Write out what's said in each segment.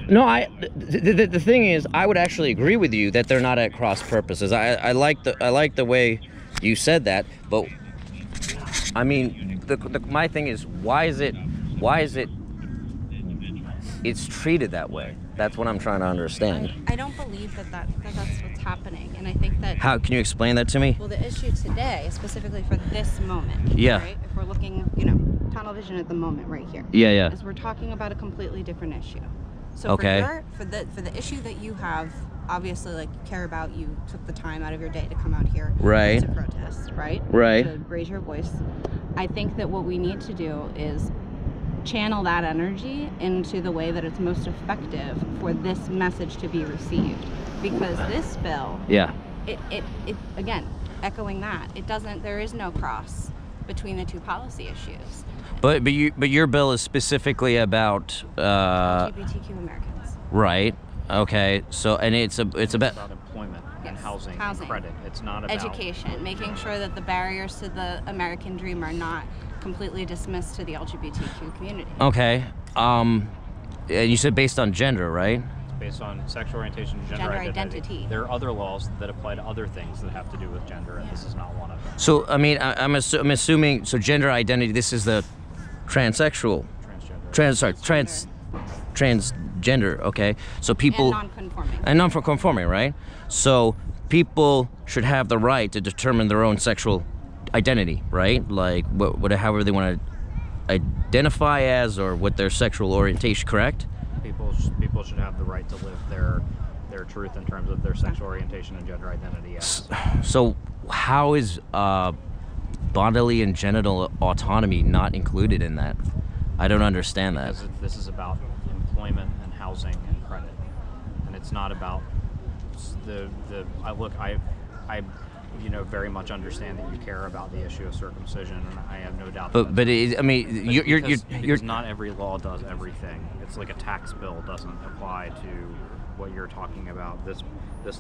No, the thing is, I would actually agree with you that they're not at cross purposes. I like the way you said that, but I mean, my thing is, why is it it's treated that way? That's what I'm trying to understand. I don't believe that's what's happening, and I think that... How can you explain that to me? Well, the issue today, specifically for this moment, yeah, right? If we're looking, you know, tunnel vision at the moment right here, yeah, is we're talking about a completely different issue. So okay, for the issue that you have, obviously, like, you care about, you took the time out of your day to come out here, right, to protest, right, to raise your voice. I think that what we need to do is channel that energy into the way that it's most effective for this message to be received, because this bill, yeah, it again, echoing that, there is no cross between the two policy issues. But your bill is specifically about LGBTQ Americans. Right. Okay. So, and it's about employment, yes, and housing and credit. It's not about education, making sure that the barriers to the American dream are not completely dismissed to the LGBTQ community. Okay. And you said based on gender, right? It's based on sexual orientation, gender identity. There are other laws that apply to other things that have to do with gender, and this is not one of them. So, I mean, I'm assuming, so gender identity, this is the transexual, transgender, okay? So people... And non-conforming. And non-conforming, right? So people should have the right to determine their own sexual identity, right? Like, however they want to identify as, or what their sexual orientation, correct? People should have the right to live their truth in terms of their sexual orientation and gender identity. Yes. So how is bodily and genital autonomy not included in that? I don't understand that. Because this is about employment and housing and credit, and it's not about I you know, very much understand that you care about the issue of circumcision, and I have no doubt. But I mean, you're not every law does everything. It's like a tax bill doesn't apply to what you're talking about. This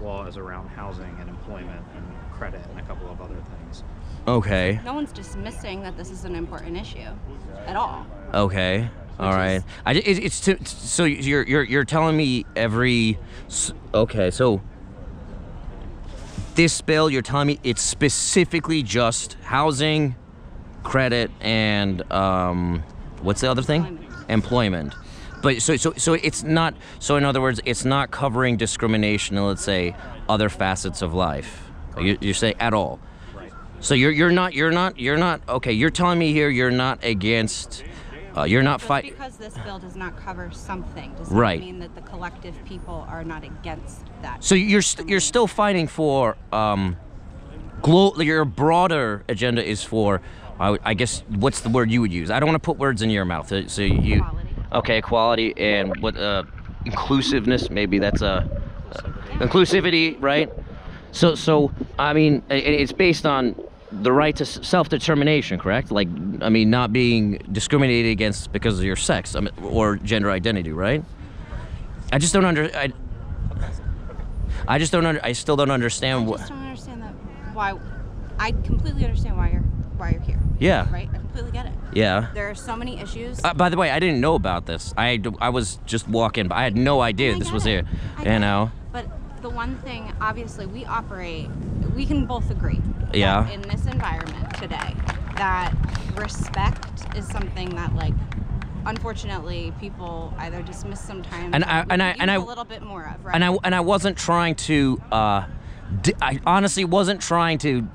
law is around housing and employment and credit and a couple of other things. Okay. No one's dismissing that this is an important issue at all. Okay. All right. So you're telling me okay, so this bill, you're telling me it's specifically just housing, credit, and what's the other thing? Employment. But so it's not, so in other words, it's not covering discrimination in, let's say, other facets of life. You're saying at all. Right. So you're not okay, you're telling me here you're not against you're not fighting. Because this bill does not cover something does right. not mean that the collective people are not against that. So you're still fighting for your broader agenda is for I guess what's the word you would use? I don't want to put words in your mouth. So you Equality. Okay, equality and what inclusiveness, maybe that's inclusivity, right? So I mean it's based on the right to self-determination, correct? Like, I mean, not being discriminated against because of your sex or gender identity, right? I just don't I still don't understand what. I just don't understand that. Why? I completely understand why you're here. Yeah. Right. I completely get it. Yeah. There are so many issues. By the way, I didn't know about this. I was just walking, but I had no idea this was here. You know. But the one thing, obviously, we can both agree. Yeah. In this environment today, that respect is something that, like, unfortunately, people either dismiss sometimes, and I a little bit more of, right? And I wasn't trying to. I honestly wasn't trying to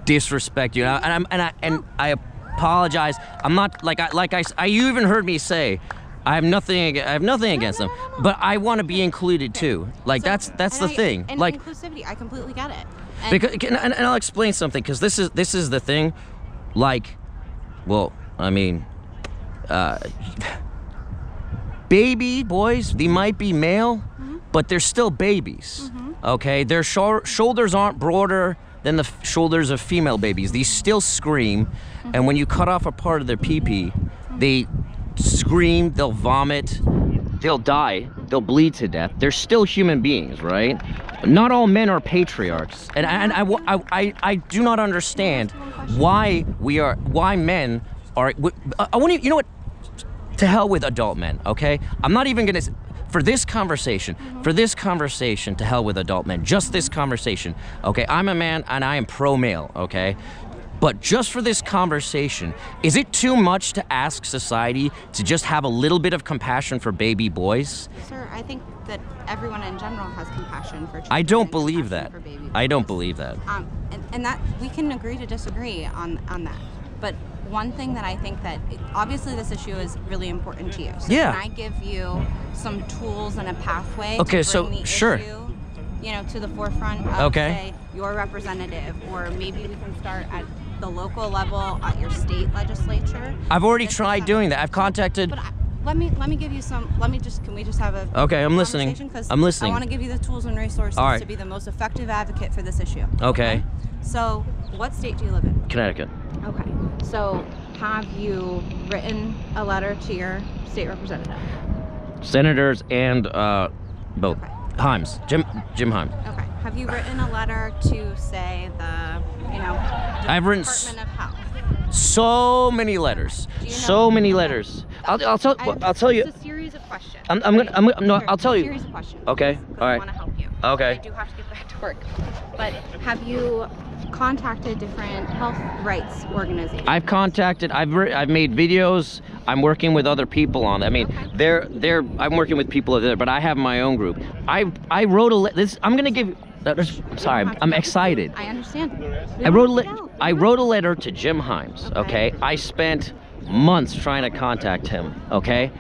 disrespect you. And I apologize. I'm not you even heard me say. I have nothing against them, but I want to be included too. Like that's the thing. And like inclusivity, I completely get it. And I'll explain something, because this is the thing. Like, well, I mean, baby boys, they might be male, but they're still babies. Okay, their shoulders aren't broader than the shoulders of female babies. They still scream, and when you cut off a part of their pee-pee, they scream, they'll vomit, they'll die, they'll bleed to death. They're still human beings, right? Not all men are patriarchs, and I do not understand why men are. I want to, you know what? to hell with adult men, okay? I'm not even gonna, for this conversation, to hell with adult men, just this conversation, okay? I'm a man and I am pro-male, okay? But just for this conversation, is it too much to ask society to just have a little bit of compassion for baby boys? Sir, I think that everyone in general has compassion for children. I don't and believe compassion that. for baby I don't boys. believe that. And that we can agree to disagree on that. But one thing that I think that obviously this issue is really important to you. So Yeah. can I give you some tools and a pathway Okay, to so, bring the sure. issue, you know, to the forefront of Okay. say your representative, or maybe we can start at the local level at your state legislature. I've already This is tried how- doing that. I've contacted. But let me give you some. Can we just have a Okay, I'm listening. conversation? 'Cause I'm listening. I want to give you the tools and resources All right. to be the most effective advocate for this issue. Okay. So, what state do you live in? Connecticut. Okay. So, have you written a letter to your state representative? Senators and both. Okay. Himes. Jim Himes. Okay. Have you written a letter to say the, I've written Department of Health? so many letters. Do you know- So many letters. I'll tell you. It's a series of questions. I'm gonna no, Sure, I'll tell it's a you. series of questions. Okay. 'Cause All I right. want to help you. Okay. I do have to get back to work. But have you contacted different health rights organizations? I've contacted. I've made videos. I'm working with other people on it. I mean, Okay. I'm working with people over there, but I have my own group. I wrote I'm gonna give. I'm sorry. I'm excited. I understand. I wrote a letter to Jim Himes. Okay. I spent months trying to contact him. Okay.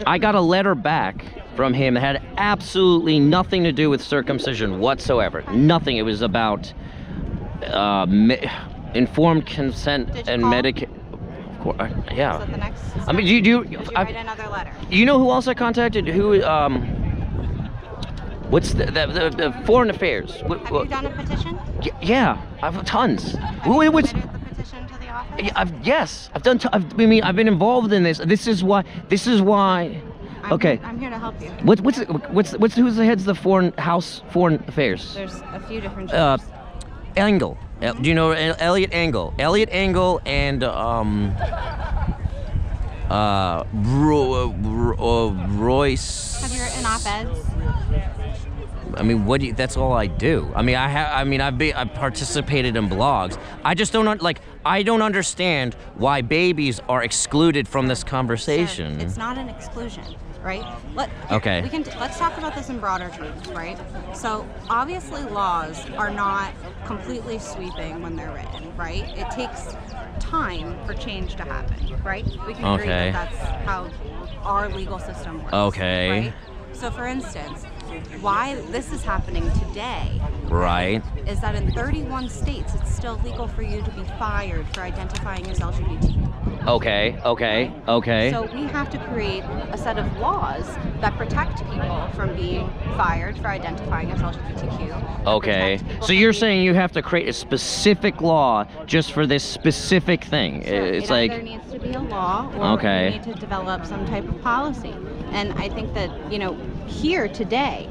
I got a letter back from him that had absolutely nothing to do with circumcision whatsoever. Nothing. It was about informed consent Did you and call? Medicaid. Yeah. So the next I mean, do you Did you write another letter? you know who else I contacted? Who what's the foreign affairs? Have you done a petition? Yeah, I've tons. Have you submitted the petition to the office? Yes, I've done. I've been involved in this. This is why. Okay. I'm here to help you. Who's the heads of the foreign affairs? There's a few different jobs. Engel. Do you know Elliot Engel? Elliot Engel and Royce. Have you written op-eds? I mean, that's all I do. I mean, I've participated in blogs. I just don't I don't understand why babies are excluded from this conversation. It's not an exclusion, right? Okay. Let's talk about this in broader terms, right? So obviously laws are not completely sweeping when they're written, right? It takes time for change to happen, right? We can agree Okay. that that's how our legal system works. Okay. Right? So for instance, why this is happening today Right. is that in 31 states it's still legal for you to be fired for identifying as LGBT. Okay. So we have to create a set of laws that protect people from being fired for identifying as LGBTQ. that Okay. protect people So from you're being- saying you have to create a specific law just for this specific thing. Sure, It's it like either needs to be a law or Okay. we need to develop some type of policy. And I think that, here today,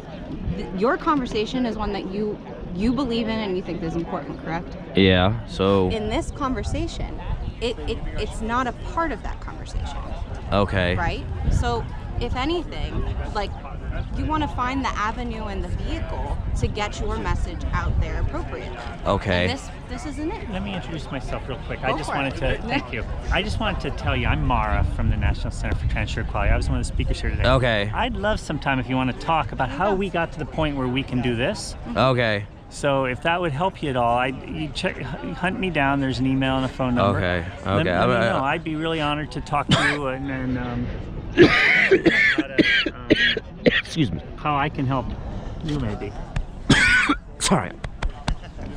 your conversation is one that you believe in and you think is important, correct? yeah. So In this conversation, it's not a part of that conversation, okay. right? So if anything, you want to find the avenue and the vehicle to get your message out there appropriately. Okay. And this isn't it. Let me introduce myself real quick. Go I just for wanted it. to thank you. I just wanted to tell you I'm Mara from the National Center for Transgender Equality. I was one of the speakers here today. Okay. I'd love sometime if you want to talk about how we got to the point where we can do this. Okay. So if that would help you at all, hunt me down. There's an email and a phone number. Okay. Let me know. I'd be really honored to talk to you and Excuse me. how I can help you maybe. Sorry.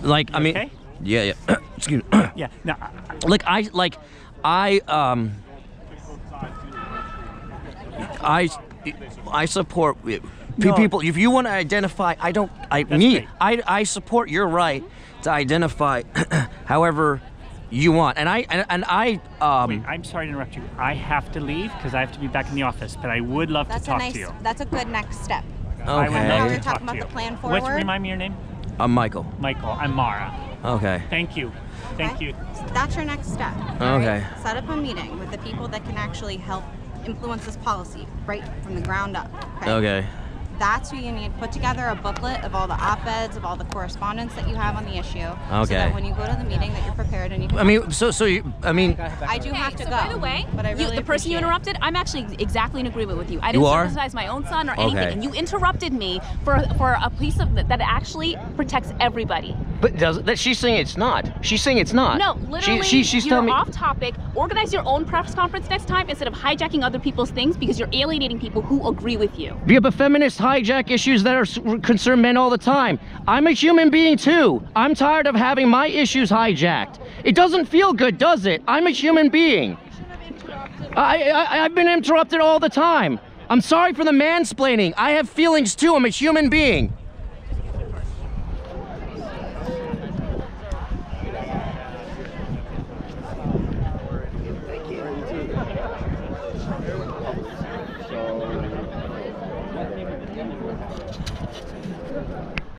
I mean. Okay? Yeah. Excuse me. Yeah. No. I support No. people. If you want to identify, great. I support your right to identify however you want. And I Wait, I'm sorry to interrupt you. I have to leave because I have to be back in the office, but I would love to talk to you. That's a good next step. I would Okay. Now love we're to talking talk about to you. the plan What's, forward. remind me your name? I'm Michael. Michael. I'm Mara. Okay. Thank you. Thank Okay? you. So that's your next step. Okay. Set up a meeting with the people that can actually help influence this policy right from the ground up. Okay. That's who you need. Put together a booklet of all the op-eds, of all the correspondence that you have on the issue. Okay. So that when you go to the meeting that you're prepared and you can... I mean, I do have to go. By the way, but I really the person you interrupted, I'm actually exactly in agreement with you. I You didn't are? circumcise my own son or anything, Okay. and you interrupted me for a piece of that actually protects everybody. but she's saying it's not. She's saying it's not. No, literally, She's you're telling me. off topic. Organize your own press conference next time instead of hijacking other people's things because you're alienating people who agree with you. Yeah, but feminists hijack issues that are concern men all the time. I'm a human being too. I'm tired of having my issues hijacked. It doesn't feel good, does it? I'm a human being. I've been interrupted all the time. I'm sorry for the mansplaining. I have feelings too. I'm a human being.